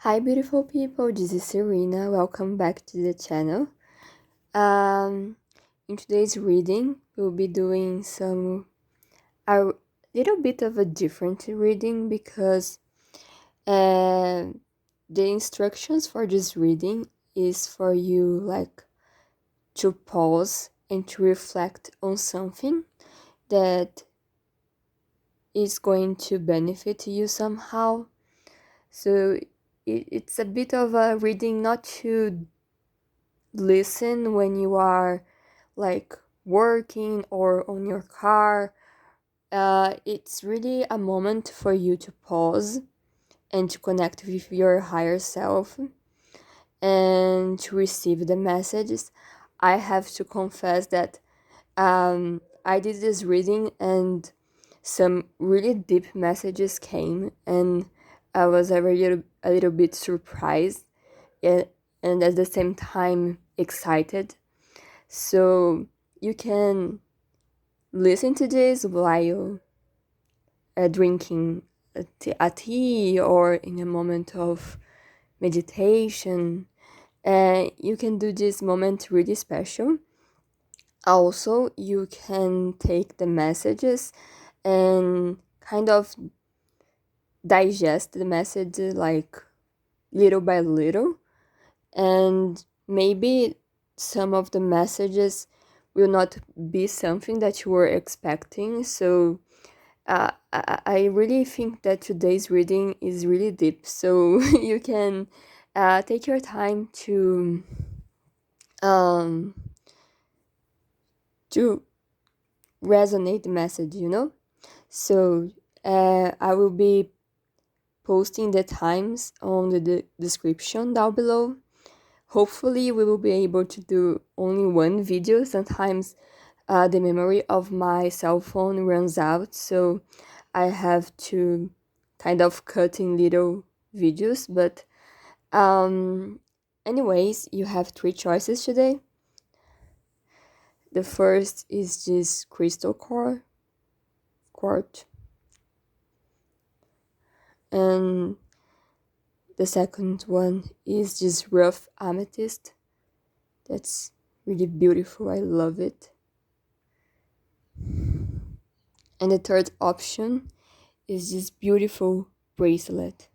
Hi beautiful people, this is Serena. Welcome back to the channel. In today's reading, we'll be doing a little bit of a different reading because the instructions for this reading is for you to pause and to reflect on something that is going to benefit you somehow. So it's a bit of a reading not to listen when you are working or on your car. It's really a moment for you to pause and to connect with your higher self and to receive the messages. I have to confess that I did this reading and some really deep messages came, and I was a little bit surprised and at the same time excited. So you can listen to this while drinking a tea or in a moment of meditation. You can do this moment really special. Also, you can take the messages and kind of digest the message little by little, and maybe some of the messages will not be something that you were expecting. So I really think that today's reading is really deep, so you can take your time um, to resonate the message, So I will be posting the times on the description down below. Hopefully we will be able to do only one video. Sometimes the memory of my cell phone runs out, so I have to kind of cut in little videos. But anyways, you have three choices today. The first is this CrystalQuartz, and the second one is this rough amethyst. That's really beautiful. I love it. And the third option is this beautiful bracelet.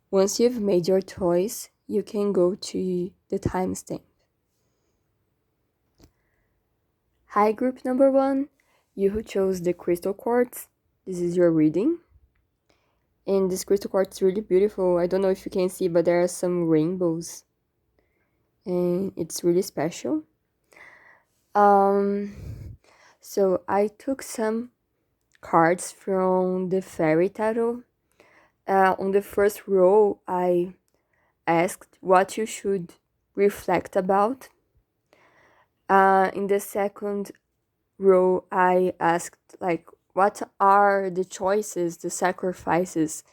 Once you've made your choice, you can go to the timestamp. Hi, group number 1, you who chose the CrystalQuartz. This is your reading. And this CrystalQuartz is really beautiful. I don't know if you can see, but there are some rainbows. And it's really special. So I took some cards from the fairy tarot. On the first row, I asked what you should reflect about. In the second row, I asked what are the choices, the sacrifices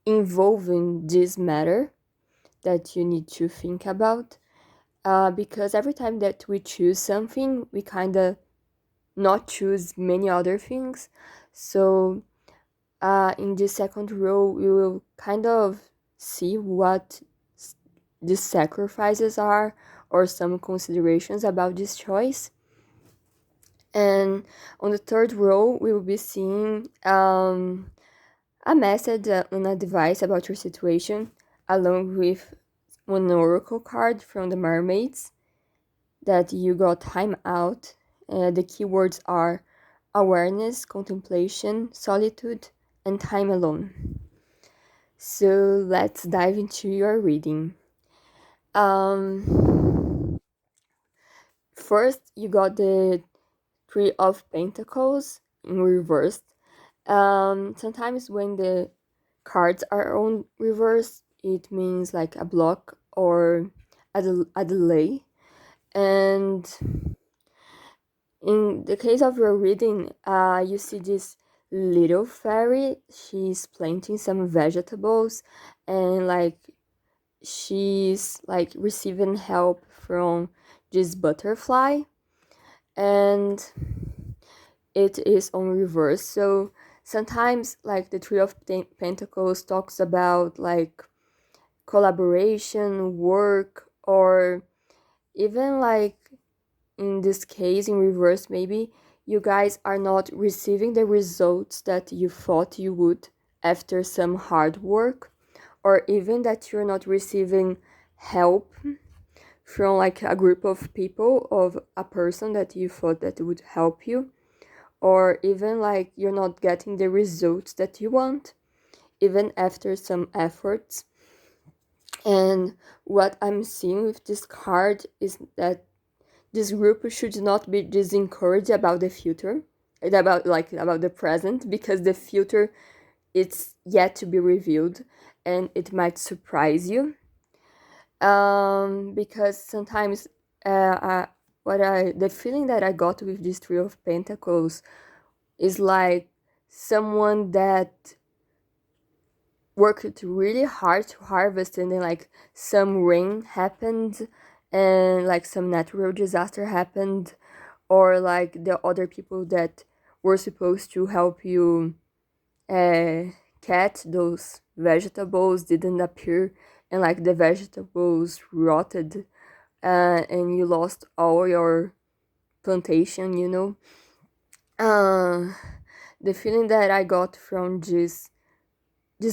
involving this matter that you need to think about. Because every time that we choose something, we kind of not choose many other things. So in the second row, we will kind of see what the sacrifices are or some considerations about this choice. And on the third row, we will be seeing a message and advice about your situation, along with one oracle card from the mermaids that you got time out. The keywords are awareness, contemplation, solitude, and time alone. So let's dive into your reading. First, you got the Three of Pentacles in reverse. Sometimes when the cards are on reverse, it means like a block or a delay. And in the case of your reading, you see this little fairy. She's planting some vegetables, and she's receiving help from this butterfly, and it is on reverse. So sometimes like the Three of Pentacles talks about like collaboration, work, or even like in this case in reverse, maybe you guys are not receiving the results that you thought you would after some hard work, or even that you're not receiving help from like a group of people, of a person that you thought that would help you, or even like you're not getting the results that you want even after some efforts. And what I'm seeing with this card is that this group should not be discouraged about the future, about the present, because the future, it's yet to be revealed and it might surprise you. Because sometimes the feeling that I got with this Three of Pentacles is like someone that worked really hard to harvest, and then like some rain happened and like some natural disaster happened, or like the other people that were supposed to help you catch those vegetables didn't appear, and like the vegetables rotted, and you lost all your plantation, you know. The feeling that I got from this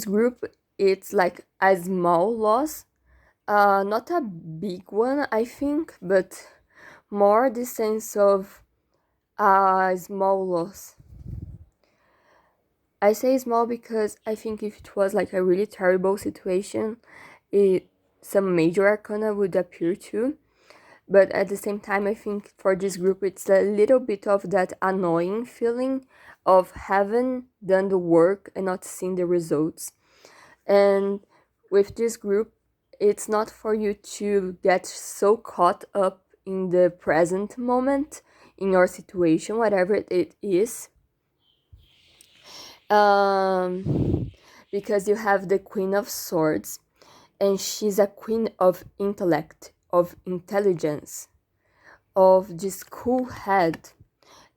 group, it's like a small loss, not a big one, I think, but more the sense of a small loss. I say small because I think if it was like a really terrible situation, some major arcana would appear too. But at the same time, I think for this group, it's a little bit of that annoying feeling of having done the work and not seeing the results. And with this group, it's not for you to get so caught up in the present moment, in your situation, whatever it is. Because you have the Queen of Swords, and she's a queen of intellect, of intelligence, of this cool head,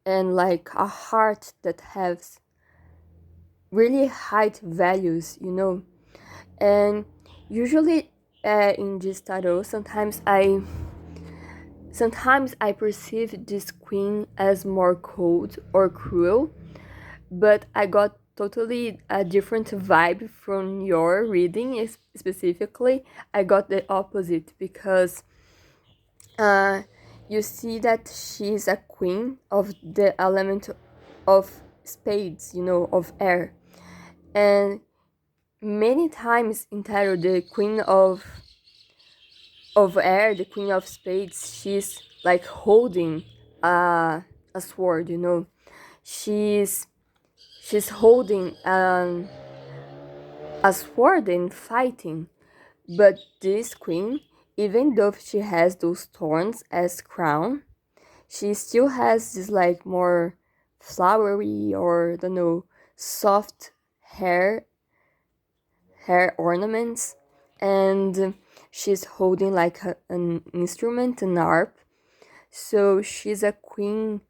and like a heart that has really high values, you know. And usually in this tarot, sometimes I perceive this queen as more cold or cruel, but I got totally a different vibe from your reading. Specifically, I got the opposite, because you see that she's a queen of the element of spades, you know, of air. And many times in tarot, the queen of air, the queen of spades, she's like holding a sword, you know. She's holding a sword and fighting. But this queen, even though she has those thorns as crown, she still has this like more flowery, or I don't know, soft hair ornaments, and she's holding like an instrument, an harp. So she's a queen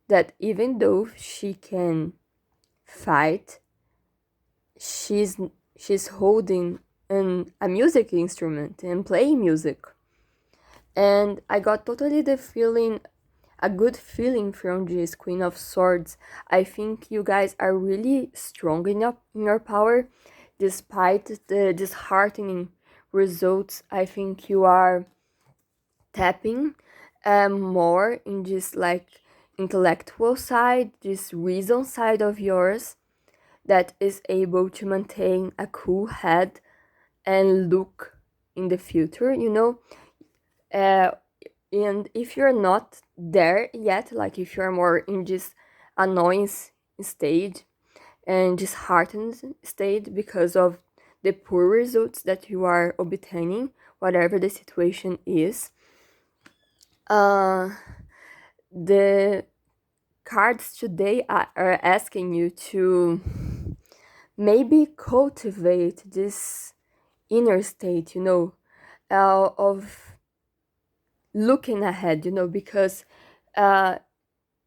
that even though she can fight, she's she's holding a music instrument and playing music. And I got totally the feeling, a good feeling from this Queen of Swords. I think you guys are really strong enough in your power, despite the disheartening results. I think you are tapping more in this like intellectual side, this reason side of yours, that is able to maintain a cool head and look in the future, you know. uh, and if you're not there yet, like if you're more in this annoyance stage and disheartened state because of the poor results that you are obtaining, whatever the situation is, uh, the cards today are asking you to maybe cultivate this inner state, you know, of looking ahead, you know, because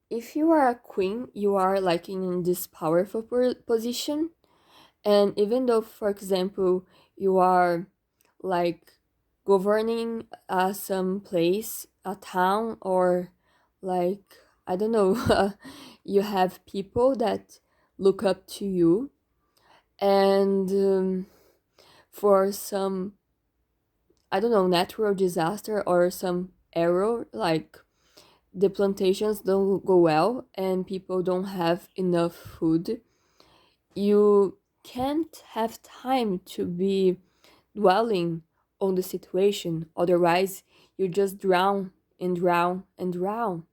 if you are a queen, you are like in this powerful position. And even though, for example, you are like governing some place, a town, or like, I don't know, you have people that look up to you. And for some, I don't know, natural disaster or some error, like the plantations don't go well and people don't have enough food, you can't have time to be dwelling on the situation. Otherwise, you just drown and drown and drown.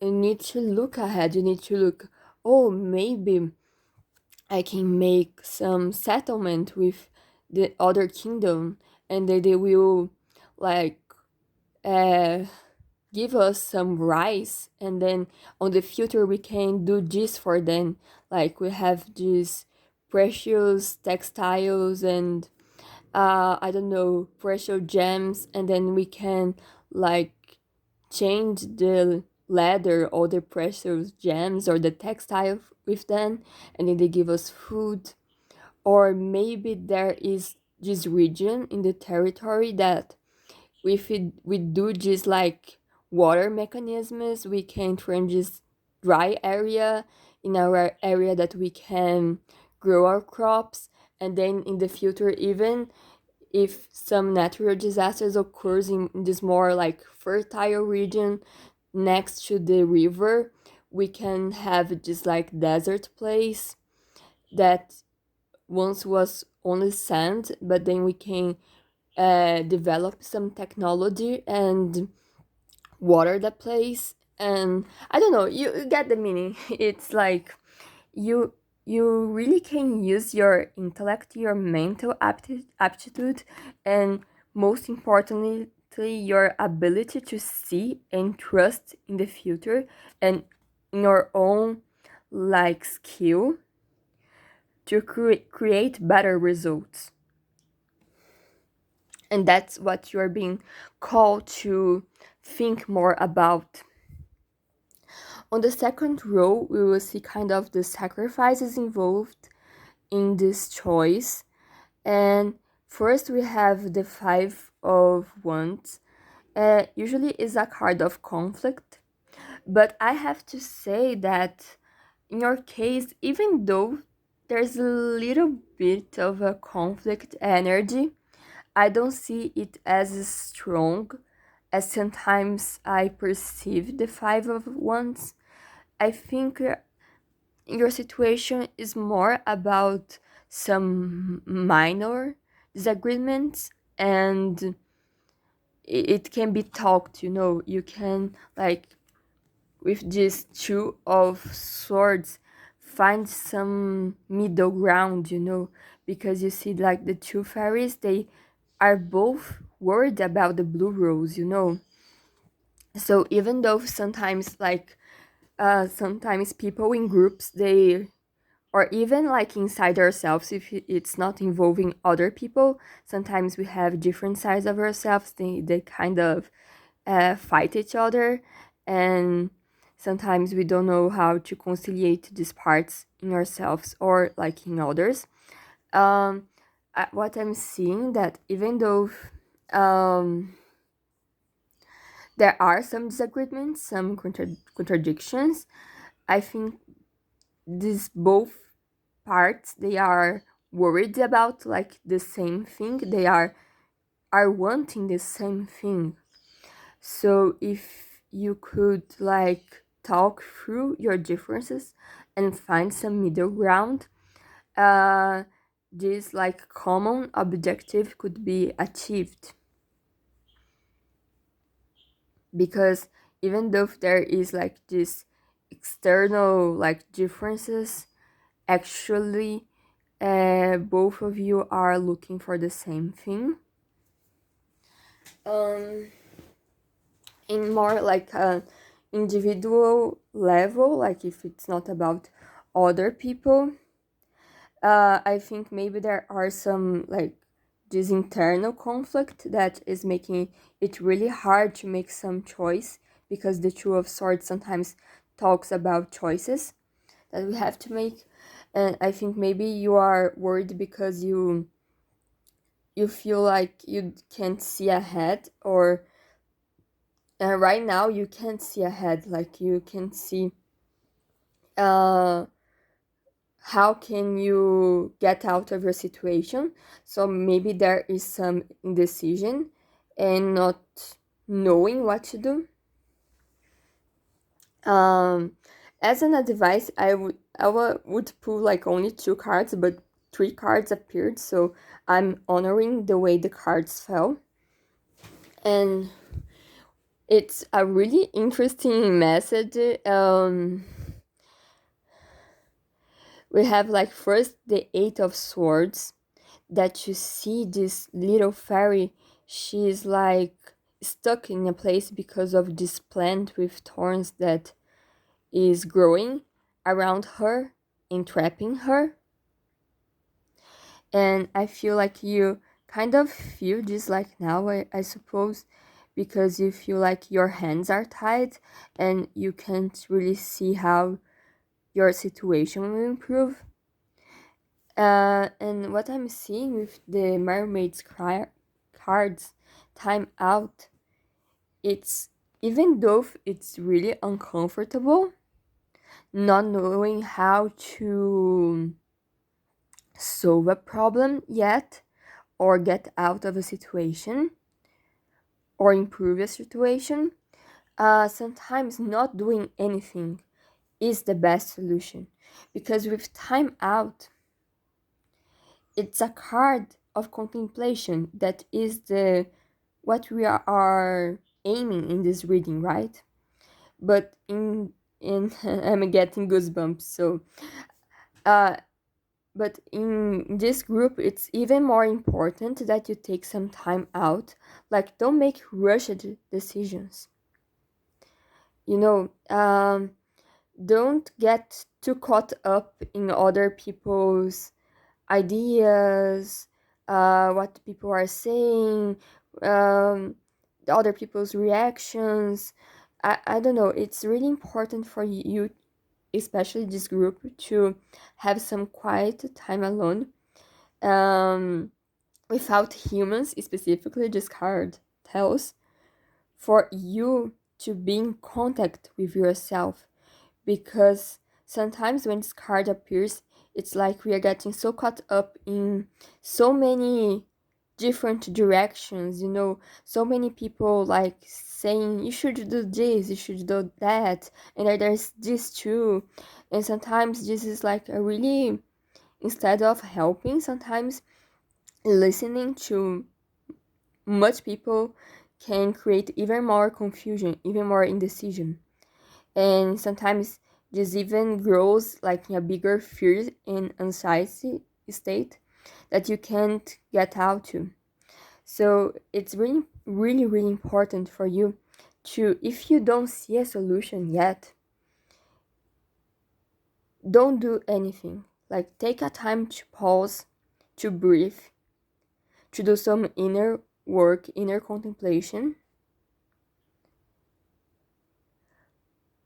You need to look ahead. You need to look, oh, maybe I can make some settlement with the other kingdom, and they will like uh, give us some rice, and then on the future we can do this for them. Like we have these precious textiles and I don't know, precious gems, and then we can like change the leather or the precious gems or the textile with them, and then they give us food. Or maybe there is this region in the territory that if we do just like water mechanisms, we can turn this dry area in our area that we can grow our crops. And then in the future, even if some natural disasters occurs in this more like fertile region next to the river, we can have this like desert place that once was only sand, but then we can develop some technology and water the place. And I don't know, you get the meaning. It's like you you really can use your intellect, your mental aptitude, and most importantly your ability to see and trust in the future and in your own like skill to create better results. And that's what you're being called to think more about. On the second row, we will see kind of the sacrifices involved in this choice. And first, we have the Five of Wands. Usually, is a card of conflict, but I have to say that in your case, even though there's a little bit of a conflict energy, I don't see it as strong as sometimes I perceive the Five of Wands. I think your situation is more about some minor disagreements, and it can be talked, you know. You can, like, with these Two of Swords, find some middle ground, you know, because you see, like, the two fairies, they are both worried about the blue rose, you know. So even though sometimes, like, sometimes people in groups, they, or even like inside ourselves, if it's not involving other people, sometimes we have different sides of ourselves. They kind of fight each other, and sometimes we don't know how to conciliate these parts in ourselves or like in others. um what I'm seeing, that even though um there are some disagreements, some contradictions, I think these both parts, they are worried about like the same thing. They are wanting the same thing. So if you could like talk through your differences and find some middle ground, uh this like common objective could be achieved. Because even though there is like this external like differences, actually both of you are looking for the same thing. um in more like a individual level, like if it's not about other people, I think maybe there are some like this internal conflict that is making it really hard to make some choice, because the Two of Swords sometimes talks about choices that we have to make. And I think maybe you are worried because you feel like you can't see ahead, or right now you can't see ahead, like you can see uh how can you get out of your situation. So maybe there is some indecision and not knowing what to do. um as an advice, I would pull like only two cards, but three cards appeared, so I'm honoring the way the cards fell. And it's a really interesting message. We have like first the Eight of Swords, that you see this little fairy. She's like stuck in a place because of this plant with thorns that is growing around her, entrapping her. And I feel like you kind of feel this like now, I suppose, because you feel like your hands are tied and you can't really see how your situation will improve. And what I'm seeing with the cards, time out, it's, even though it's really uncomfortable, not knowing how to solve a problem yet, or get out of a situation, or improve a situation, sometimes not doing anything is the best solution. Because with time out, it's a card of contemplation that is the what we are aiming in this reading, right? But in I'm getting goosebumps. So uh but in this group, it's even more important that you take some time out. Like, don't make rushed decisions, you know. Don't get too caught up in other people's ideas, what people are saying, the other people's reactions. I don't know. It's really important for you, especially this group, to have some quiet time alone, um, without humans, specifically this card tells, for you to be in contact with yourself. Because sometimes when this card appears, it's like we are getting so caught up in so many different directions, you know, so many people like saying you should do this, you should do that, and there's this too. And sometimes this is like a really, instead of helping, sometimes listening to much people can create even more confusion, even more indecision. And sometimes this even grows like in a bigger fear and anxiety state that you can't get out to. So it's really, really, really important for you to, if you don't see a solution yet, don't do anything. Like, take a time to pause, to breathe, to do some inner work, inner contemplation.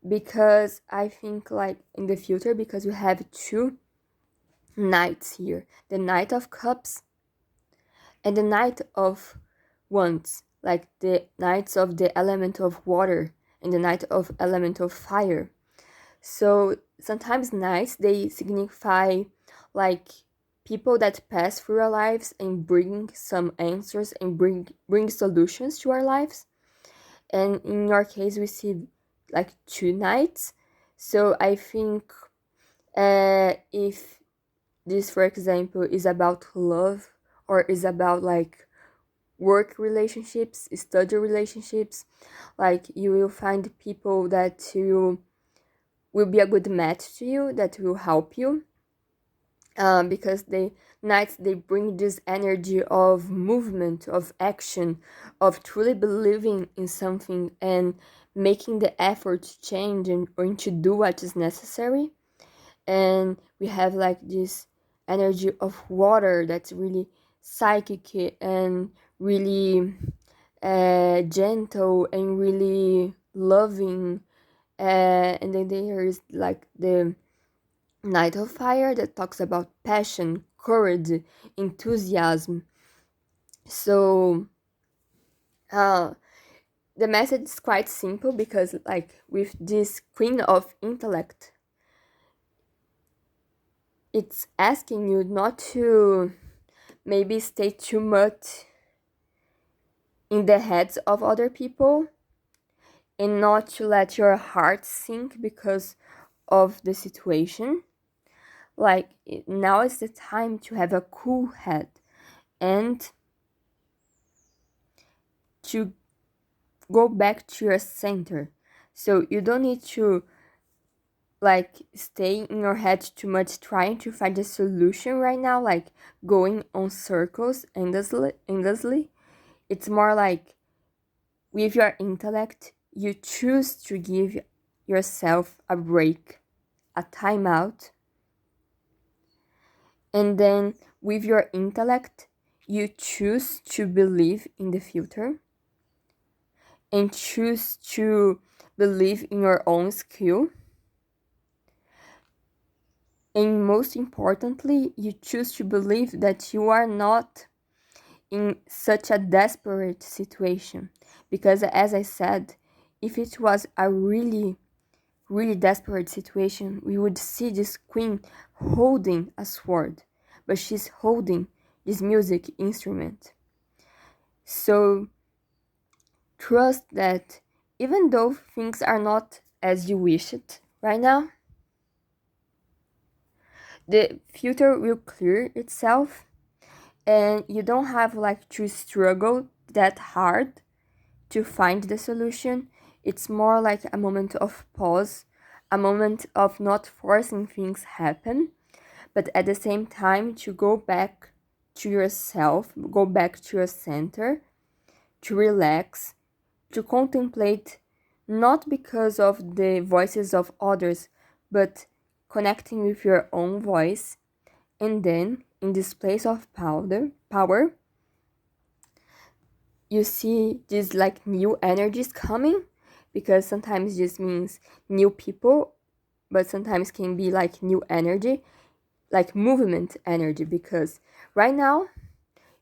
Because I think, like, in the future, because we have two knights here, the Knight of Cups and the Knight of Wands, like the knights of the element of water and the knight of element of fire. So sometimes knights, they signify like people that pass through our lives and bring some answers and bring solutions to our lives. And in your case, we see like two knights. So I think if this, for example, is about love, or is about like work relationships, study relationships, like you will find people that you will be a good match to you, that will help you, because the knights, they bring this energy of movement, of action, of truly believing in something and making the effort to change and or to do what is necessary. And we have like this energy of water that's really psychic and really gentle and really loving And then there is like the Night of Fire that talks about passion, courage, enthusiasm. So uh, the message is quite simple because, like, with this Queen of Intellect, it's asking you not to maybe stay too much in the heads of other people and not to let your heart sink because of the situation. Like, now is the time to have a cool head and to go back to your center. So you don't need to like stay in your head too much trying to find a solution right now, like going on circles endlessly. It's more like with your intellect, you choose to give yourself a break, a timeout, and then with your intellect, you choose to believe in the future and choose to believe in your own skill. And most importantly, you choose to believe that you are not in such a desperate situation. Because, as I said, if it was a really, really desperate situation, we would see this queen holding a sword, but she's holding this music instrument. So, trust that even though things are not as you wish it right now, the future will clear itself and you don't have like to struggle that hard to find the solution. It's more like a moment of pause, a moment of not forcing things happen, but at the same time to go back to yourself, go back to your center, to relax, to contemplate, not because of the voices of others, but connecting with your own voice. And then in this place of power, you see these like new energies coming, because sometimes this means new people, but sometimes can be like new energy, like movement energy, because right now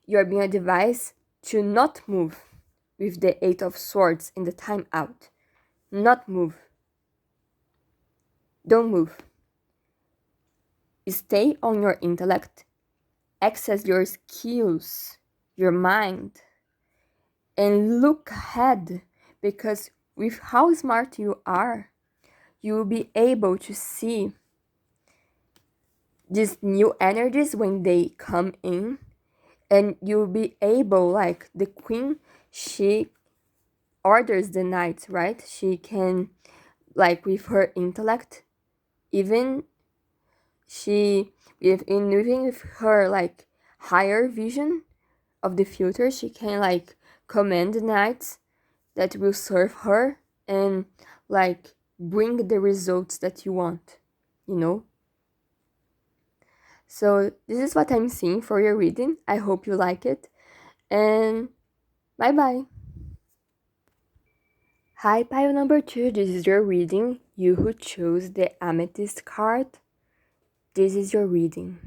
you're being advised to not move with the Eight of Swords in the time out. Not move. Don't move. Stay on your intellect, access your skills, your mind, and look ahead, because with how smart you are, you will be able to see these new energies when they come in, and you'll be able, like the queen, she orders the night, right? She can, like with her intellect, even she even with her like higher vision of the future, she can like command the knights that will serve her and like bring the results that you want, you know? So this is what I'm seeing for your reading. I hope you like it, and bye bye. Hi, pile number 2, this is your reading. You who chose the Amethyst card, this is your reading.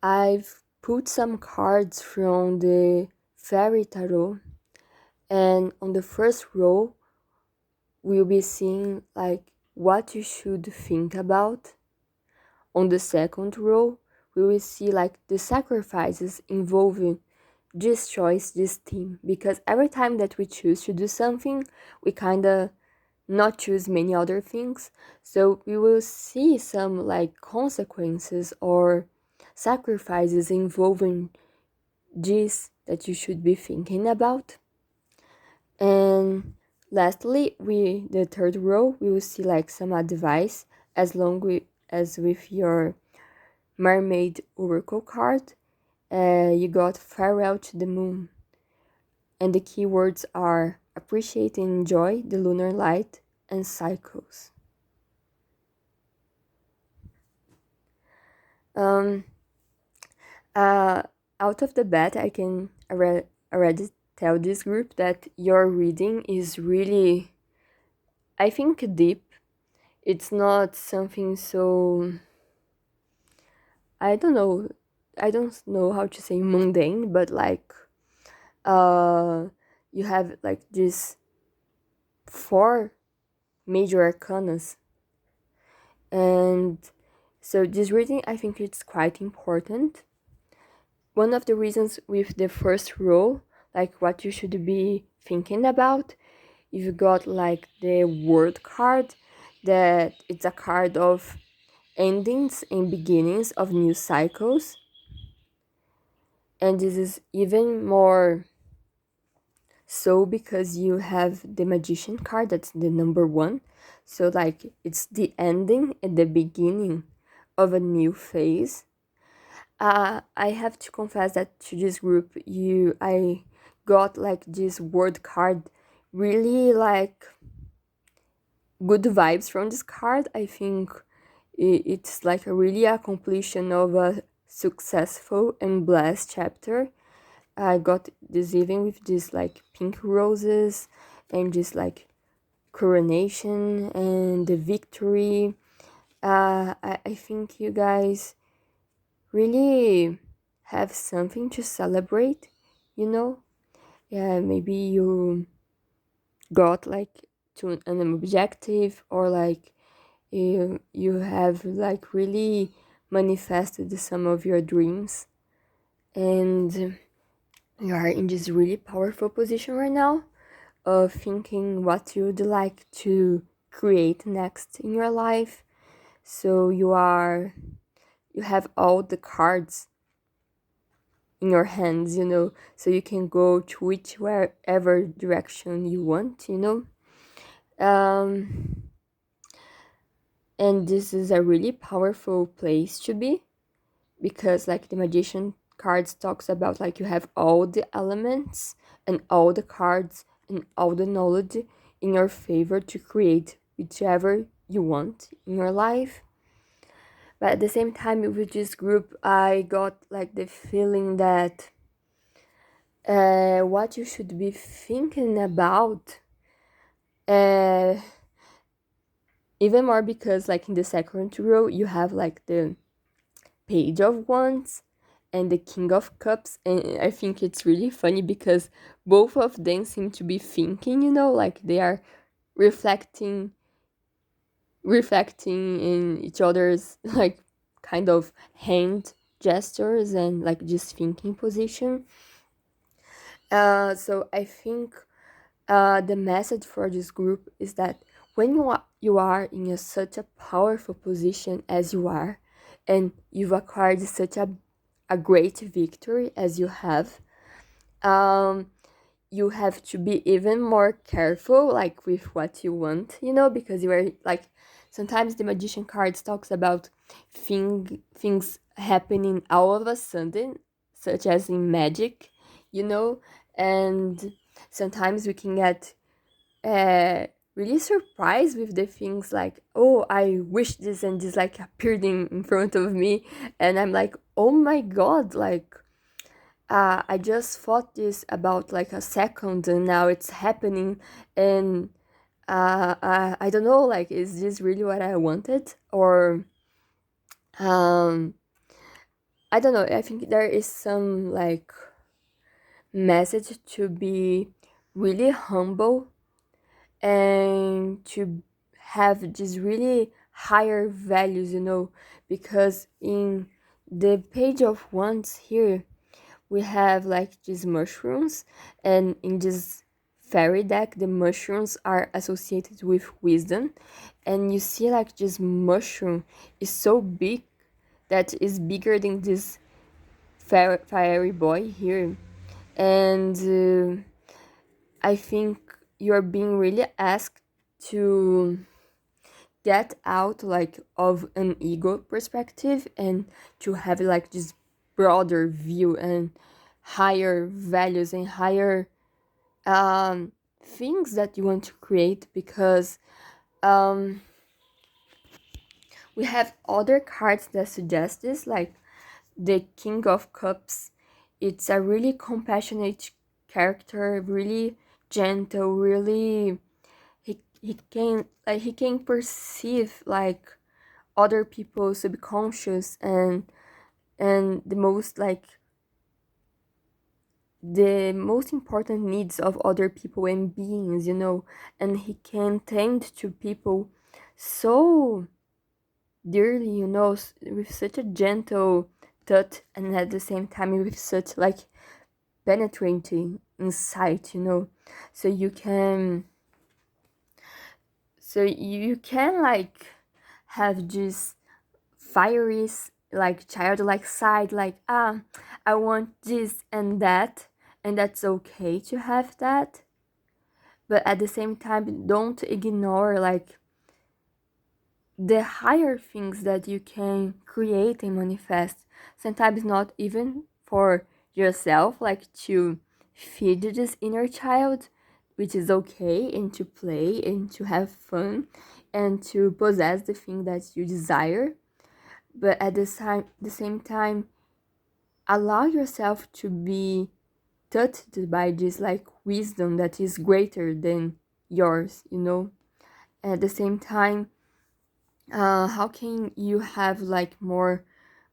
I've put some cards from the Fairy Tarot, and on the first row, we'll be seeing like what you should think about. On the second row, we will see like the sacrifices involving this choice, this theme, because every time that we choose to do something, we kind of not choose many other things. So we will see some like consequences or sacrifices involving this that you should be thinking about. And lastly, the third row, we will see like some advice as long as with your Mermaid Oracle card. You got Farewell to the Moon. And the keywords are appreciate and enjoy the lunar light and cycles. Um, out of the bat, I can already tell this group that your reading is really, I think, deep. It's not something so, I don't know, I don't know how to say mundane, but like uh you have like these four major arcanas, and so this reading, I think it's quite important. One of the reasons with the first row, like what you should be thinking about, you've got like the word card, that it's a card of endings and beginnings of new cycles. And this is even more so because you have the magician card, that's the number 1. So like it's the ending and the beginning of a new phase. I have to confess that to this group, I got like this word card, really like good vibes from this card. I think it's like really a completion of a successful and blessed chapter. I got this even with this like pink roses and just like coronation and the victory. I think you guys really have something to celebrate, you know? Yeah, maybe you got like to an objective, or like you have like really manifested some of your dreams, and you are in this really powerful position right now of thinking what you'd like to create next in your life. So you have all the cards in your hands, so you can go to whichever direction you want, um and this is a really powerful place to be, because like the magician cards talks about like you have all the elements and all the cards and all the knowledge in your favor to create whichever you want in your life. But at the same time, with this group, I got like the feeling that what you should be thinking about, uh, even more because like in the second row you have like the Page of Wands and the King of Cups, and I think it's really funny because both of them seem to be thinking, like they are reflecting in each other's like kind of hand gestures and like just thinking position. So I think the message for this group is that when you are in such a powerful position as you are, and you've acquired such a great victory as you have, you have to be even more careful like with what you want, because you are like, sometimes the magician cards talks about things happening all of a sudden, such as in magic, and sometimes we can get really surprised with the things like, oh, I wish this, and this like appeared in front of me, and I'm like, oh my god, like I just thought this about like a second and now it's happening, and I don't know, like, is this really what I wanted? Or um I don't know, I think there is some like message to be really humble and to have these really higher values, because in the Page of Wands here we have like these mushrooms, and in this fairy deck the mushrooms are associated with wisdom, and you see like this mushroom is so big that is bigger than this fairy boy here, and I think you're being really asked to get out like of an ego perspective and to have like this broader view and higher values and higher things that you want to create, because um, we have other cards that suggest this, like the King of Cups. It's a really compassionate character, really gentle, really he can perceive like other people's subconscious and the most important needs of other people and beings, and he can tend to people so dearly, with such a gentle touch, and at the same time with such like penetrating insight, so you can like have this fiery like childlike side, like I want this and that, and that's okay to have that, but at the same time don't ignore like the higher things that you can create and manifest, sometimes not even for yourself, like to feed this inner child, which is okay, and to play and to have fun and to possess the thing that you desire, but at the same time allow yourself to be touched by this like wisdom that is greater than yours, at the same time. How can you have like more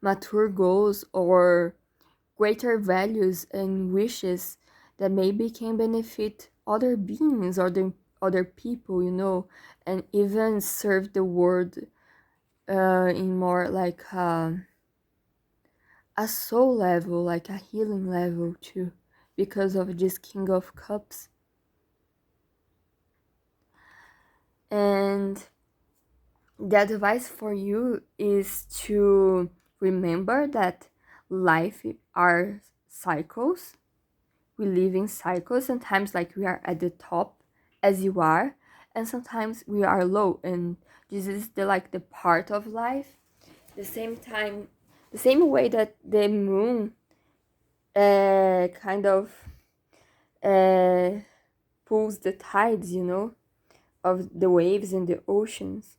mature goals or greater values and wishes that maybe can benefit other beings or the other people, and even serve the world in more like a soul level, like a healing level too, because of this King of Cups. And the advice for you is to remember that life are cycles. We live in cycles. Sometimes like we are at the top as you are, and sometimes we are low, and this is the part of life. The same time, the same way that the moon kind of uh, pulls the tides, of the waves in the oceans.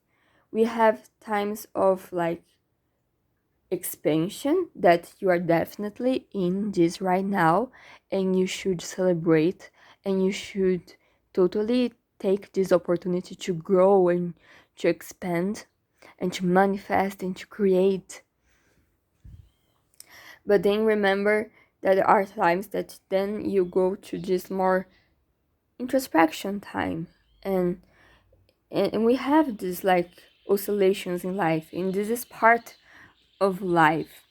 We have times of like expansion that you are definitely in this right now, and you should celebrate, and you should totally take this opportunity to grow and to expand and to manifest and to create. But then remember that there are times that then you go to this more introspection time, and we have this like oscillations in life, and this is part of life.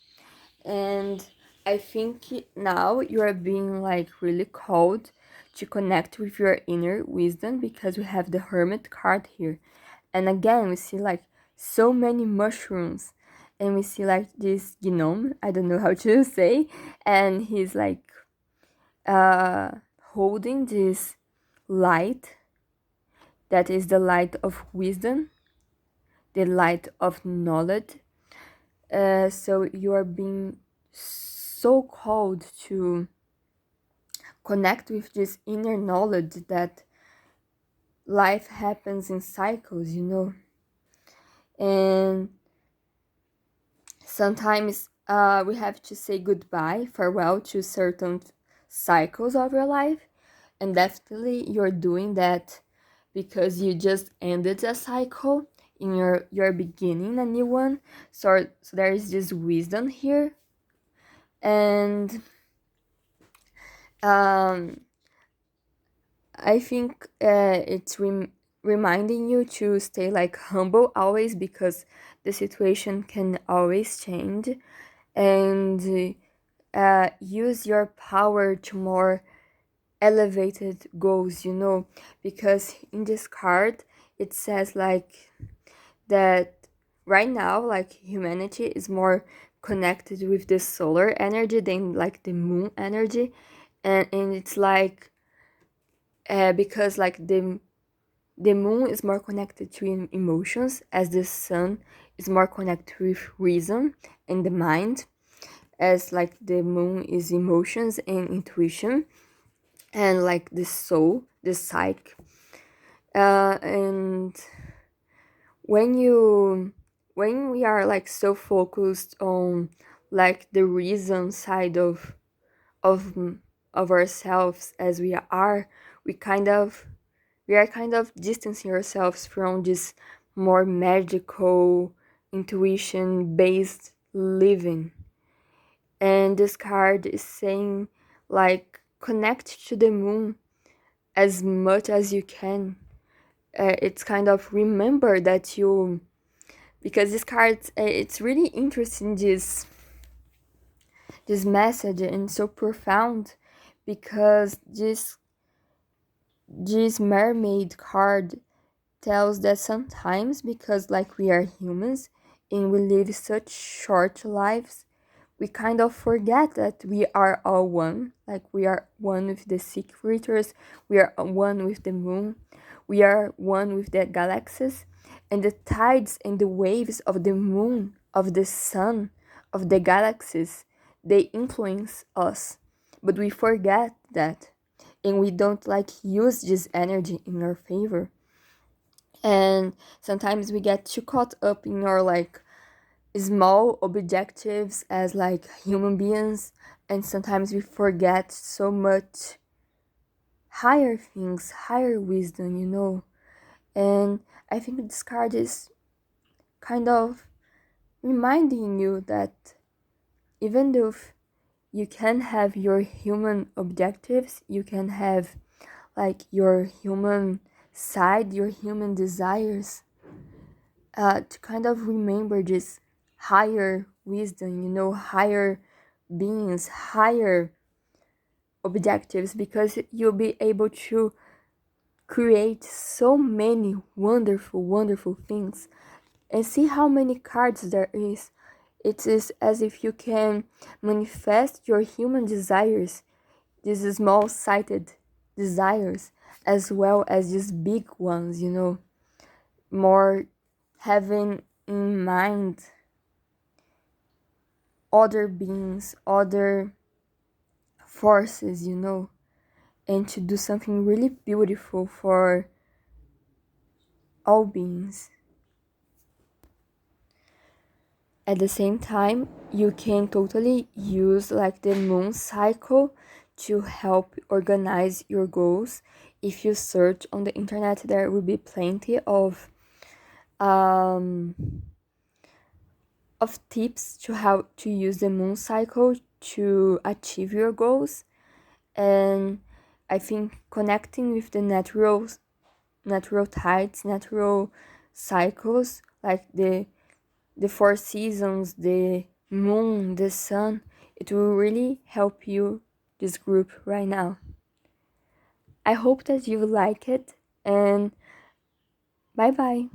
And I think now you are being like really called to connect with your inner wisdom, because we have the Hermit card here, and again we see like so many mushrooms, and we see like this gnome, I don't know how to say, and he's like uh holding this light that is the light of wisdom, the light of knowledge. So you are being so called to connect with this inner knowledge that life happens in cycles, and sometimes we have to say goodbye, farewell to certain cycles of your life, and definitely you're doing that because you just ended a cycle in your beginning a new one. So there is this wisdom here, and um I think it's reminding you to stay like humble always, because the situation can always change, and use your power to more elevated goals, because in this card it says like that right now like humanity is more connected with the solar energy than like the moon energy, and it's like because like the moon is more connected to emotions, as the sun is more connected with reason and the mind, as like the moon is emotions and intuition, and like the soul, the psyche. And when you when we are like so focused on like the reason side of of ourselves as we are kind of distancing ourselves from this more magical, intuition based living. And this card is saying, like, connect to the moon as much as you can. It's kind of remember that you, because this card, it's really interesting, this message, and so profound, because this mermaid card tells that sometimes, because like we are humans and we live such short lives, we kind of forget that we are all one. Like we are one with the sea creatures, we are one with the moon, we are one with the galaxies, and the tides and the waves of the moon, of the sun, of the galaxies, they influence us. But we forget that, and we don't like use this energy in our favor. And sometimes we get too caught up in our like small objectives as like human beings, and sometimes we forget so much higher things, higher wisdom, you know. And I think this card is kind of reminding you that even though you can have your human objectives, you can have like your human side, your human desires, to kind of remember this higher wisdom, you know, higher beings, higher objectives, because you'll be able to create so many wonderful, wonderful things. And see how many cards there is. It is as if you can manifest your human desires, these small sighted desires, as well as these big ones, you know, more having in mind other beings, other forces, you know, and to do something really beautiful for all beings. At the same time, you can totally use like the moon cycle to help organize your goals. If you search on the internet, there will be plenty um, of tips to how to use the moon cycle to achieve your goals. And I think connecting with the natural tides, natural cycles, like the four seasons, the moon, the sun, it will really help you, this group, right now. I hope that you like it, and bye bye.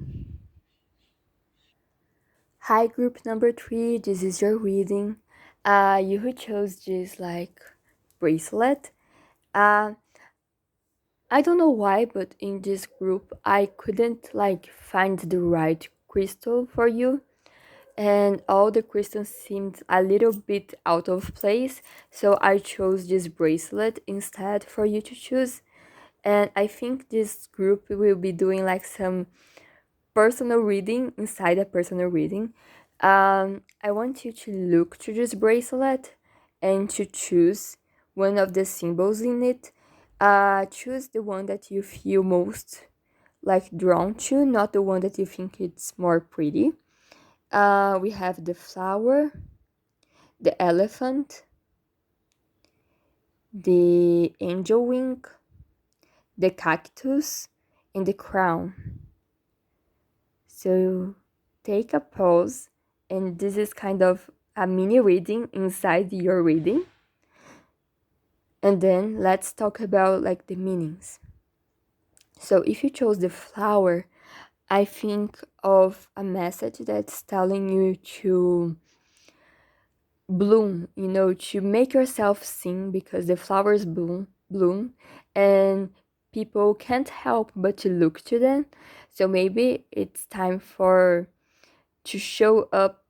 Hi, group number 3, this is your reading. You who chose this like bracelet. Uh, I don't know why, but in this group I couldn't like find the right crystal for you, and all the crystals seemed a little bit out of place, so I chose this bracelet instead for you to choose. And I think this group will be doing like some personal reading inside a personal reading. I want you to look to this bracelet and to choose one of the symbols in it. Choose the one that you feel most like drawn to, not the one that you think it's more pretty. We have the flower, the elephant, the angel wing, the cactus, and the crown. So take a pause, and this is kind of a mini reading inside your reading. And then let's talk about like the meanings. So if you chose the flower, I think of a message that's telling you to bloom, you know, to make yourself sing, because the flowers bloom and people can't help but to look to them. So maybe it's time for to show up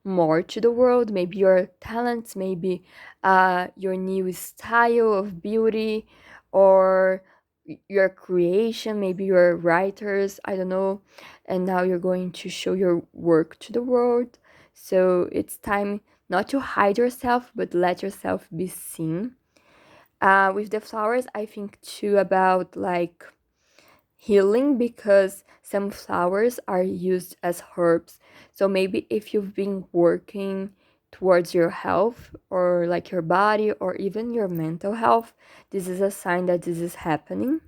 more to the world, maybe your talents, maybe your new style of beauty, or your creation, maybe you're writers, I don't know, and now you're going to show your work to the world. So it's time not to hide yourself, but let yourself be seen. With the flowers, I think too about like healing, because some flowers are used as herbs. So maybe if you've been working towards your health or like your body or even your mental health, this is a sign that this is happening.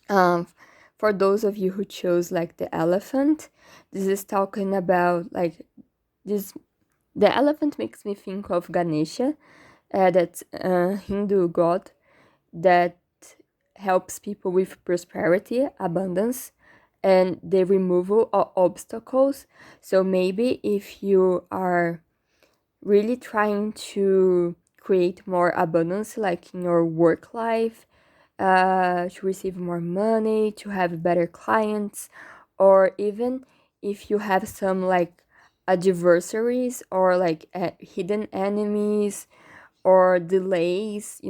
Um, for those of you who chose like the elephant, this is talking about like this. The elephant makes me think of Ganesha, that's a Hindu god that helps people with prosperity, abundance, and the removal of obstacles. So maybe if you are really trying to create more abundance, like in your work life, to receive more money, to have better clients, or even if you have some like adversaries or like hidden enemies or delays,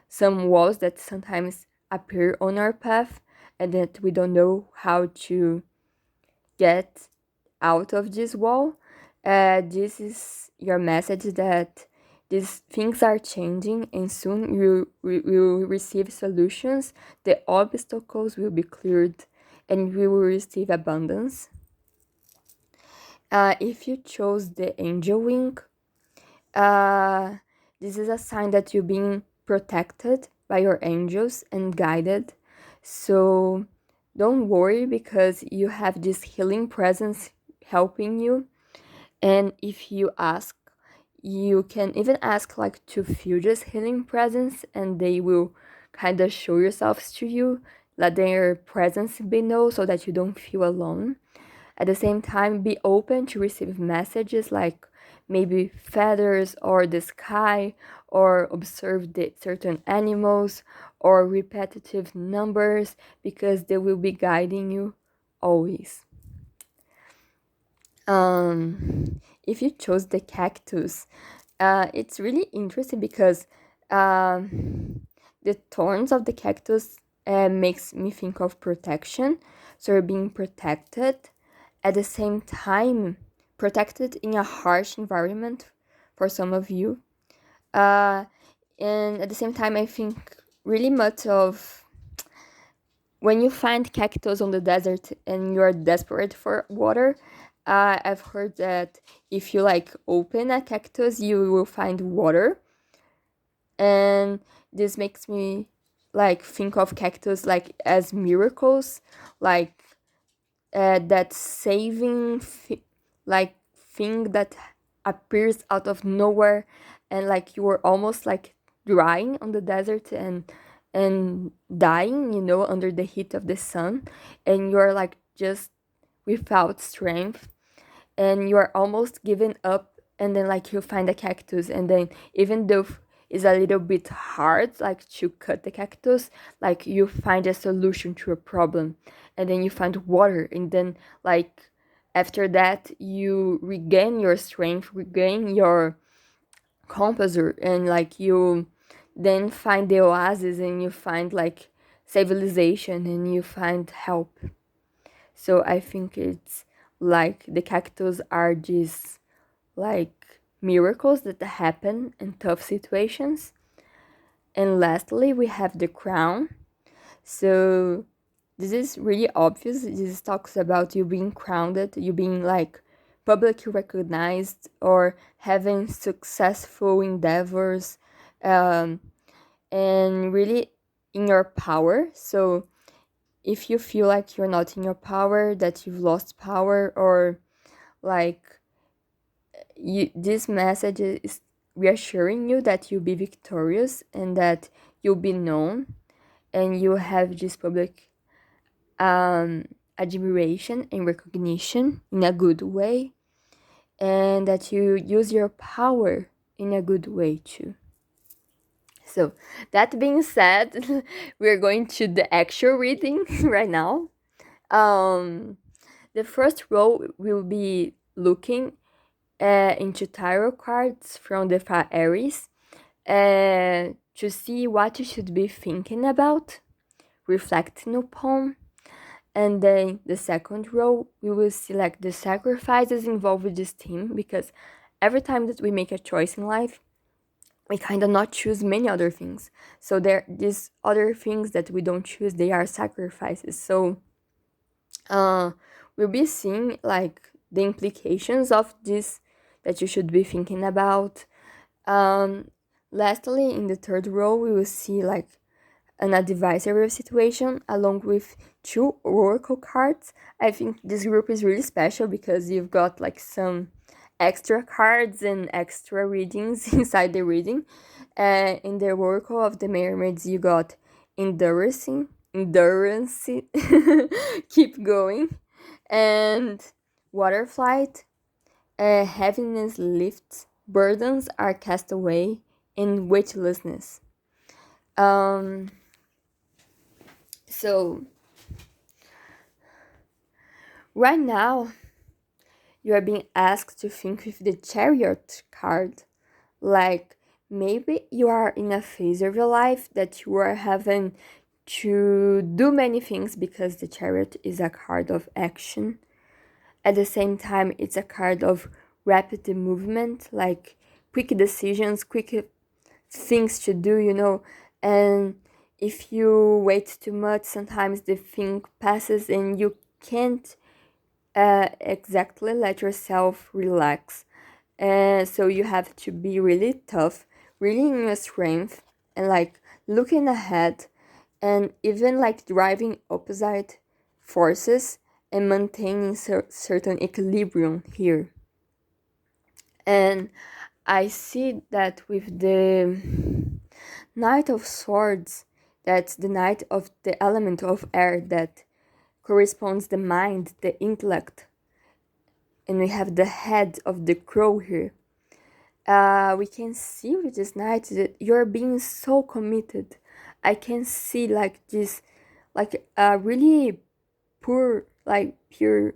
some walls that sometimes appear on our path and that we don't know how to get out of this wall. This is your message that these things are changing and soon you will receive solutions. The obstacles will be cleared and we will receive abundance. If you chose the angel wing, uh, this is a sign that you're being protected by your angels and guided. So don't worry, because you have this healing presence helping you. And if you ask, you can even ask like to feel this healing presence, and they will kind of show yourselves to you. Let their presence be known so that you don't feel alone. At the same time, be open to receive messages like maybe feathers or the sky, or observe the certain animals or repetitive numbers, because they will be guiding you always. If you chose the cactus, it's really interesting because the thorns of the cactus makes me think of protection. So you're being protected, at the same time protected in a harsh environment for some of you. Uh, and at the same time, I think really much of when you find cactus on the desert and you're desperate for water. I've heard that if you like open a cactus, you will find water, and this makes me like think of cactus like as miracles, like that saving like thing that appears out of nowhere, and like you were almost like drying on the desert and dying, under the heat of the sun, and you're like just without strength, and you're almost giving up, and then like you find a cactus, and then even though it's a little bit hard like to cut the cactus, like you find a solution to a problem, and then you find water, and then like after that you regain your strength, regain your composure, and like you then find the oasis, and you find like civilization, and you find help. So I think it's like the cactus are these like miracles that happen in tough situations. And lastly, we have the crown. So this is really obvious. This talks about you being crowned, you being like publicly recognized, or having successful endeavors, um, and really in your power. So if you feel like you're not in your power, that you've lost power, or like this message is reassuring you that you'll be victorious and that you'll be known, and you have this public admiration and recognition in a good way, and that you use your power in a good way too. So that being said, we're going to the actual reading right now. The first row will be looking into tarot cards from the Far Aries to see what you should be thinking about, reflecting upon. And then the second row, we will select the sacrifices involved with this theme, because every time that we make a choice in life, we kind of not choose many other things. So there these other things that we don't choose, they are sacrifices. So uh we'll be seeing like the implications of this that you should be thinking about. um Lastly, in the third row, we will see like an advisory situation along with two oracle cards. I think this group is really special because you've got like some extra cards and extra readings inside the reading. In the oracle of the mermaids, you got endurance, keep going, and water flight. Heaviness lifts, burdens are cast away, and weightlessness. Um, so right now, you are being asked to think with the Chariot card. Like, maybe you are in a phase of your life that you are having to do many things because the Chariot is a card of action. At the same time, it's a card of rapid movement, like quick decisions, quick things to do, And if you wait too much, sometimes the thing passes and you can't exactly let yourself relax. So you have to be really tough, really in your strength, and like looking ahead, and even like driving opposite forces and maintaining certain equilibrium here. And I see that with the Knight of Swords, that's the Knight of the element of air that corresponds the mind, the intellect, and we have the head of the crow here. We can see with this knight that you're being so committed. I can see like this, like a really poor, like pure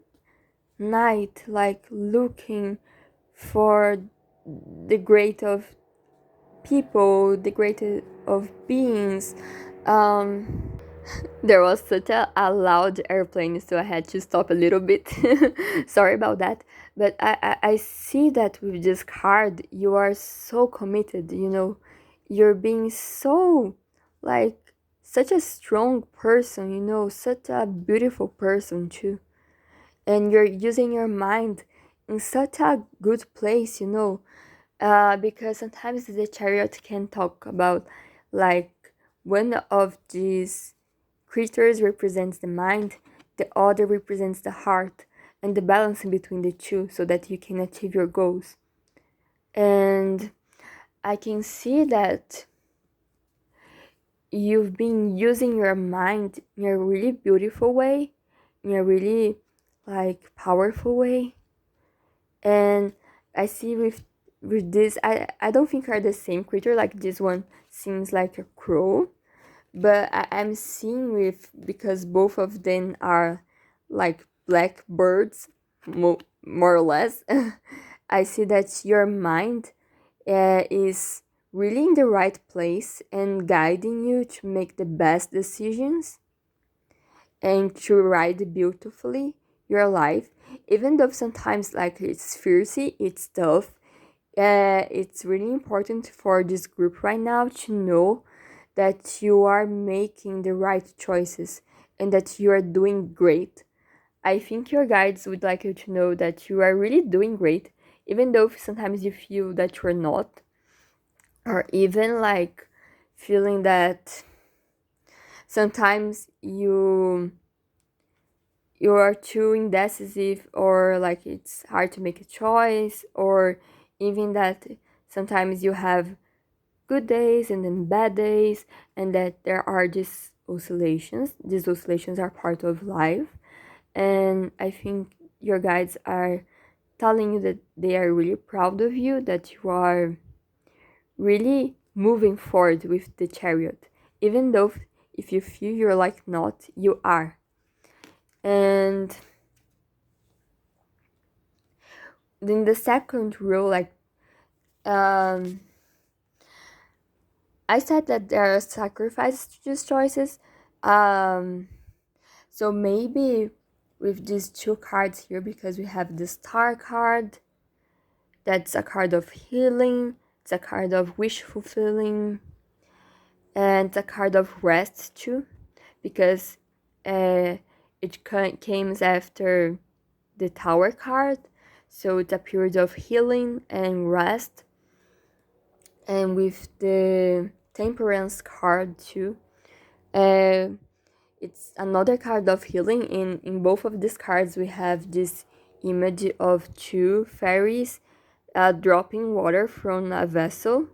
knight, like looking for the great of people, the great of beings. Um, There was such a loud airplane, so I had to stop a little bit. Sorry about that. But I see that with this card, you are so committed, You're being so, like, such a strong person, such a beautiful person, too. And you're using your mind in such a good place, because sometimes the chariot can talk about, like, one of these creatures represents the mind, the other represents the heart, and the balance in between the two so that you can achieve your goals. And I can see that you've been using your mind in a really beautiful way, in a really like powerful way. And I see with this, I don't think are the same creature. Like this one seems like a crow, but I'm seeing with, because both of them are like black birds, more or less. I see that your mind is really in the right place and guiding you to make the best decisions and to ride beautifully your life, even though sometimes like it's fiercey, it's tough. It's really important for this group right now to know that you are making the right choices and that you are doing great. I think your guides would like you to know that you are really doing great, even though sometimes you feel that you're not, or even like feeling that sometimes you are too indecisive, or like it's hard to make a choice, or even that sometimes you have good days and then bad days, and that there are these oscillations. These oscillations are part of life, and I think your guides are telling you that they are really proud of you, that you are really moving forward with the chariot, even though if you feel you're like not, you are. And in the second row, like um I said that there are sacrifices to these choices. Um, so maybe with these two cards here, because we have the Star card, that's a card of healing. It's a card of wish fulfilling, and it's a card of rest too, because it came after the Tower card, so it's a period of healing and rest. And with the Temperance card too, uh, it's another card of healing. In both of these cards we have this image of two fairies dropping water from a vessel.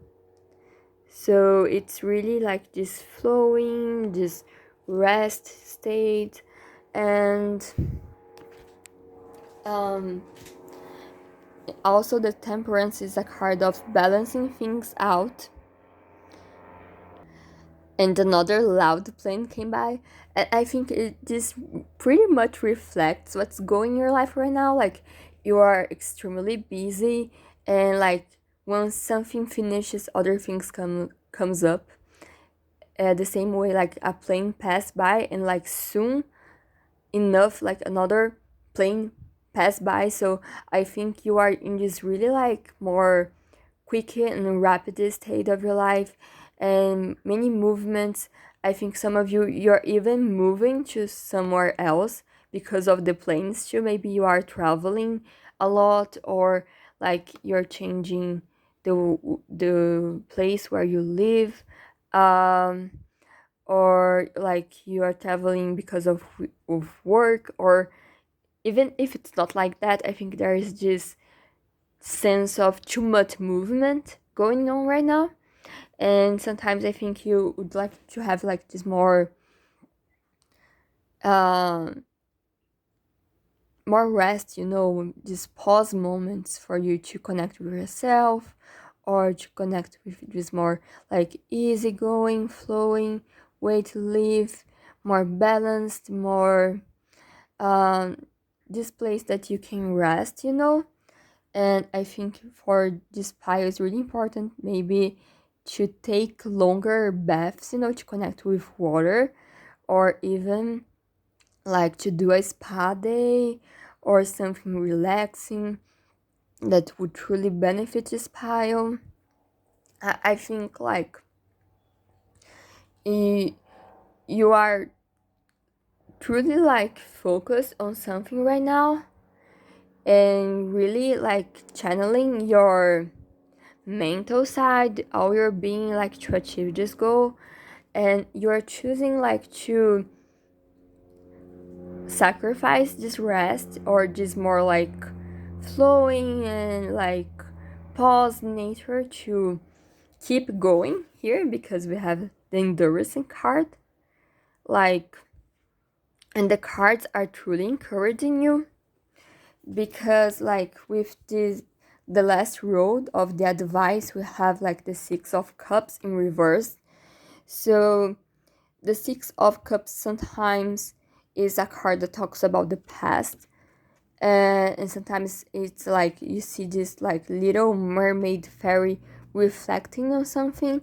So it's really like this flowing, this rest state. And also the Temperance is a card of balancing things out. And another loud plane came by, and I think this pretty much reflects what's going in your life right now. Like, you are extremely busy, and like once something finishes, other things comes up. The same way, like a plane passed by, and like soon enough, like another plane passed by. So I think you are in this really like more quick and rapid state of your life, and many movements. I think some of you're even moving to somewhere else because of the planes too. Maybe you are traveling a lot, or like you're changing the place where you live, um or like you are traveling because of work. Or even if it's not like that, I think there is this sense of too much movement going on right now. And sometimes I think you would like to have like this um more rest, these pause moments for you to connect with yourself, or to connect with this more like easygoing, flowing way to live, more balanced, more this place that you can rest. And I think for this pile it's really important maybe to take longer baths, to connect with water, or even like to do a spa day or something relaxing that would truly benefit this pile. I think like you are truly like focused on something right now, and really like channeling your mental side, all your being, like to achieve this goal. And you're choosing like to sacrifice this rest, or this more like flowing and like pause nature, to keep going here, because we have the endurance card. Like, and the cards are truly encouraging you, because like with this, the last road of the advice, we have like the Six of Cups in reverse. So the Six of Cups sometimes is a card that talks about the past, and sometimes it's like you see this like little mermaid fairy reflecting on something,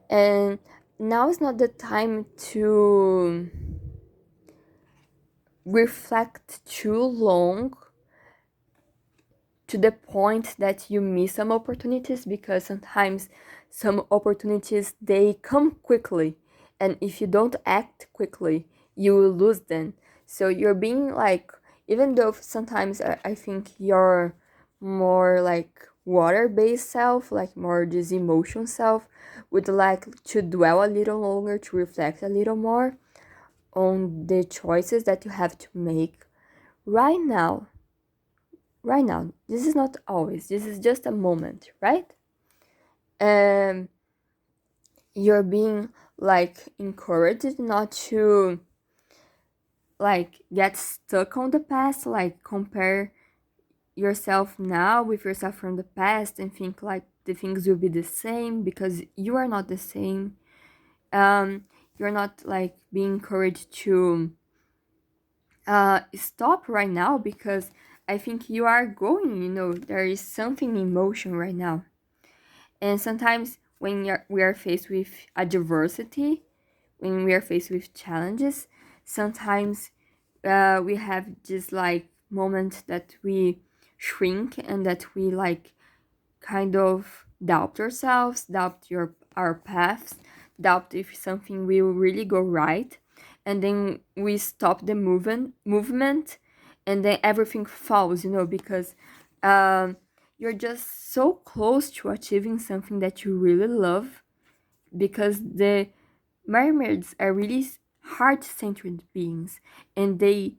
and now is not the time to reflect too long to the point that you miss some opportunities, because sometimes some opportunities, they come quickly, and if you don't act quickly you will lose them. So you're being like, even though sometimes I think you're more like water-based self, like more this emotion self, would like to dwell a little longer, to reflect a little more on the choices that you have to make right now. Right now, this is not always, this is just a moment, right? um you're being like encouraged not to like get stuck on the past, like compare yourself now with yourself from the past and think like the things will be the same, because you are not the same. um you're not like being encouraged to stop right now, because I think you are going, there is something in motion right now. And sometimes when we are faced with adversity, when we are faced with challenges, sometimes we have this like moment that we shrink, and that we like kind of doubt ourselves, doubt our paths, doubt if something will really go right, and then we stop the movement, and then everything falls, because um, you're just so close to achieving something that you really love, because the mermaids are really heart-centered beings, and they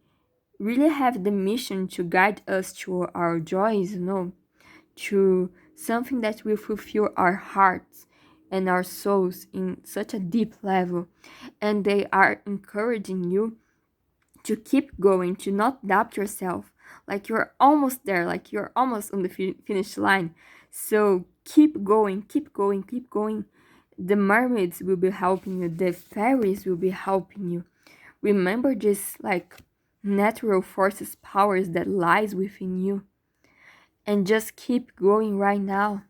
really have the mission to guide us to our joys, to something that will fulfill our hearts and our souls in such a deep level. And they are encouraging you to keep going, to not doubt yourself. Like you're almost there, like you're almost on the finish line. So keep going, keep going, keep going. The mermaids will be helping you, the fairies will be helping you. Remember this like natural forces, powers that lies within you, and just keep going right now,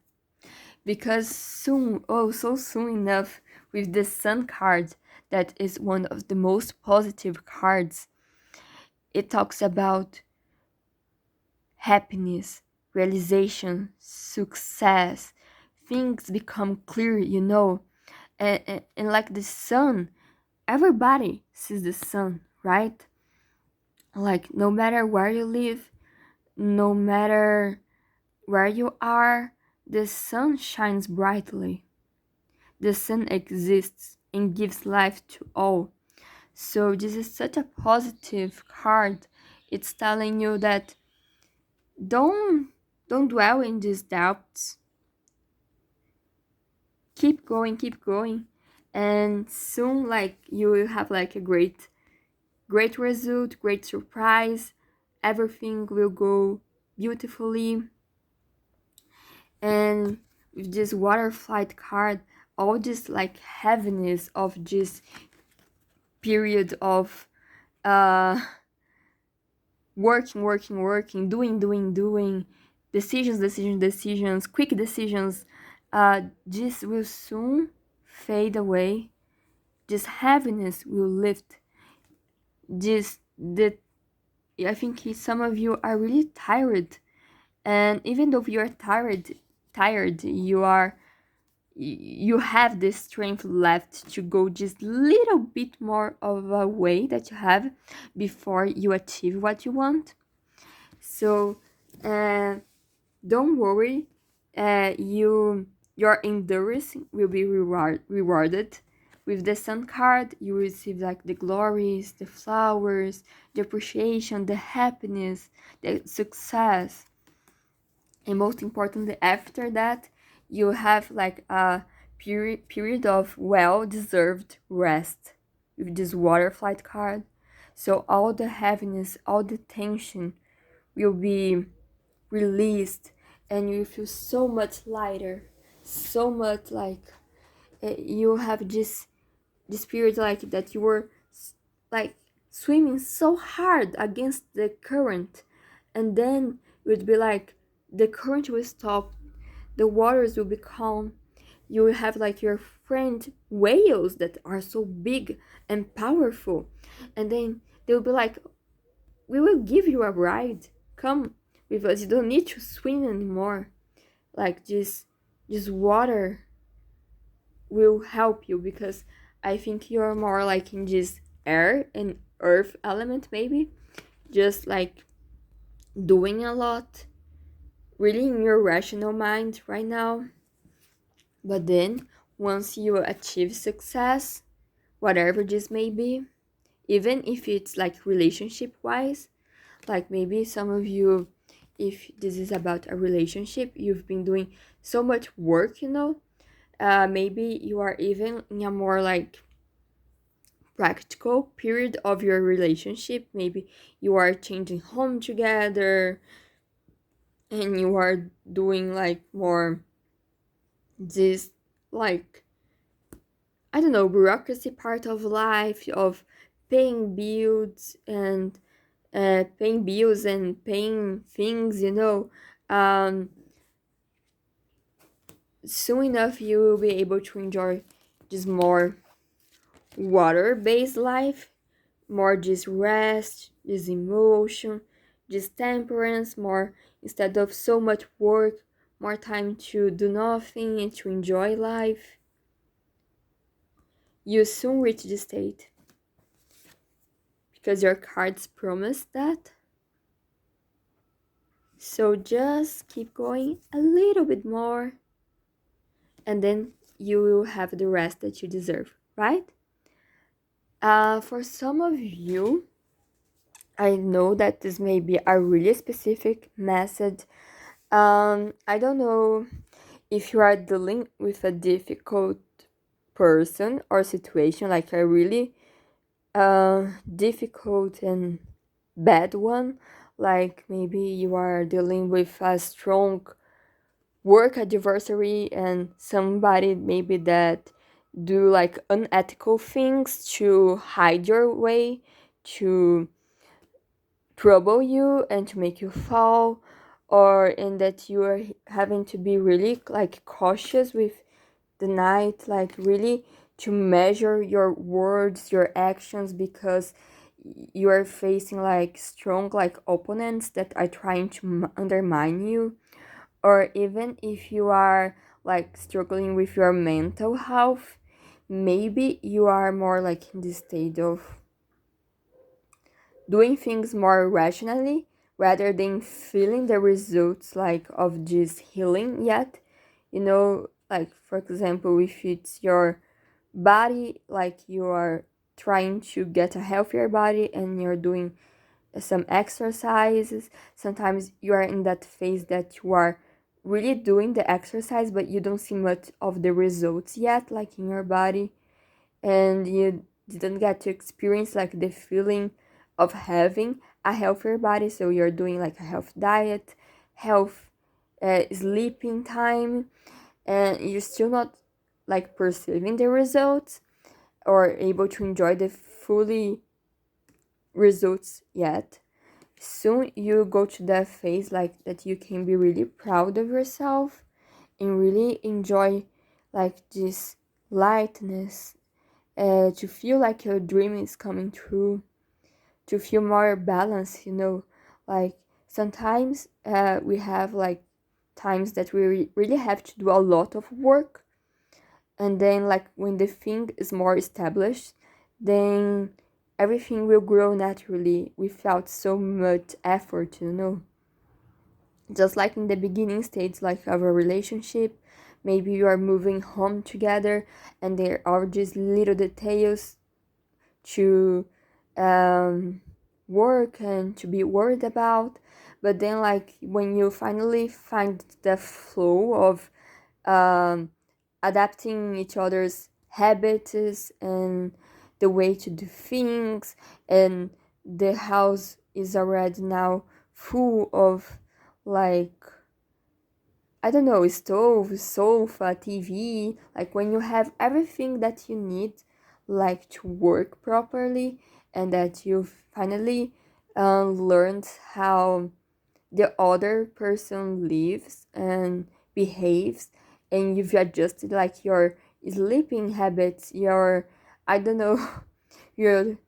because soon, oh so soon enough, with the Sun card, that is one of the most positive cards, it talks about happiness, realization, success. Things become clear, and like the sun, everybody sees the sun, right? Like no matter where you live, no matter where you are, the sun shines brightly. The sun exists and gives life to all. So this is such a positive card. It's telling you that don't don't dwell in these doubts. Keep going, and soon like you will have like a great result, great surprise. Everything will go beautifully. And with this water flight card, all this like heaviness of this period of uh working, doing, decisions, quick decisions, this will soon fade away. This heaviness will lift. I think some of you are really tired, and even though you are tired, you have the strength left to go just little bit more of a way that you have before you achieve what you want. So don't worry, your endurance will be rewarded. With the Sun card, you receive like the glories, the flowers, the appreciation, the happiness, the success. And most importantly, after that, you have like a period of well-deserved rest with this water flight card. So all the heaviness, all the tension will be released, and you feel so much lighter, so much like you have this period like that you were like swimming so hard against the current, and then it would be like the current will stop, the waters will be calm, you will have like your friend whales that are so big and powerful, and then they will be like, we will give you a ride, come with us, you don't need to swim anymore. Like this water will help you, because I think you're more like in this air and earth element, maybe just like doing a lot, really in your rational mind right now. But then once you achieve success, whatever this may be, even if it's like relationship wise, like maybe some of you, if this is about a relationship, you've been doing so much work, maybe you are even in a more like practical period of your relationship. Maybe you are changing home together, and you are doing like more this like, I don't know, bureaucracy part of life, of paying bills and paying things, um soon enough you will be able to enjoy just more water-based life, more just rest, just emotion, just temperance, more instead of so much work, more time to do nothing and to enjoy life, you soon reach this state because your cards promise that. So just keep going a little bit more, and then you will have the rest that you deserve, right? For some of you, I know that this may be a really specific message. I don't know if you are dealing with a difficult person or situation, like a really difficult and bad one, like maybe you are dealing with a strong work adversary and somebody maybe that do like unethical things to hide your way, to trouble you and to make you fall, or in that you are having to be really like cautious with the night, like really to measure your words, your actions, because you are facing like strong like opponents that are trying to undermine you. Or even if you are like struggling with your mental health, maybe you are more like in the state of doing things more rationally rather than feeling the results like of this healing yet. You know, like for example, if it's your body, like you are trying to get a healthier body and you're doing some exercises, sometimes you are in that phase that you are really doing the exercise but you don't see much of the results yet, like in your body, and you didn't get to experience like the feeling of having a healthier body. So you're doing like a health diet, health sleeping time, and you're still not like perceiving the results or able to enjoy the fully results yet. Soon you go to that phase like that you can be really proud of yourself and really enjoy like this lightness, to feel like your dream is coming true, to feel more balanced, you know. Like sometimes we have like times that we really have to do a lot of work, and then like when the thing is more established, then everything will grow naturally without so much effort, you know. Just like in the beginning stage like of a relationship, maybe you are moving home together and there are just little details to um, work and to be worried about. But then like when you finally find the flow of um, adapting each other's habits and the way to do things, and the house is already now full of like, I don't know, stove, sofa, TV, like when you have everything that you need like to work properly, and that you finally learned how the other person lives and behaves, and you've adjusted like your sleeping habits, your, I don't know, your,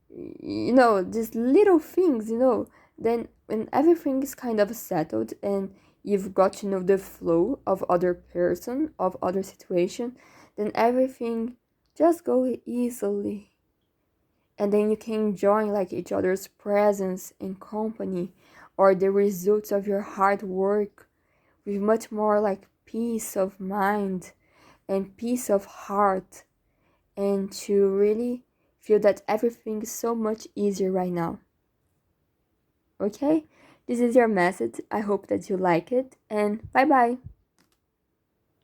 you know, these little things, you know, then when everything is kind of settled and you've got to know the flow of other person, of other situation, then everything just go easily, and then you can enjoy like each other's presence and company, or the results of your hard work with much more like peace of mind and peace of heart, and to really feel that everything is so much easier right now. Okay, this is your message. I hope that you like it, and bye bye.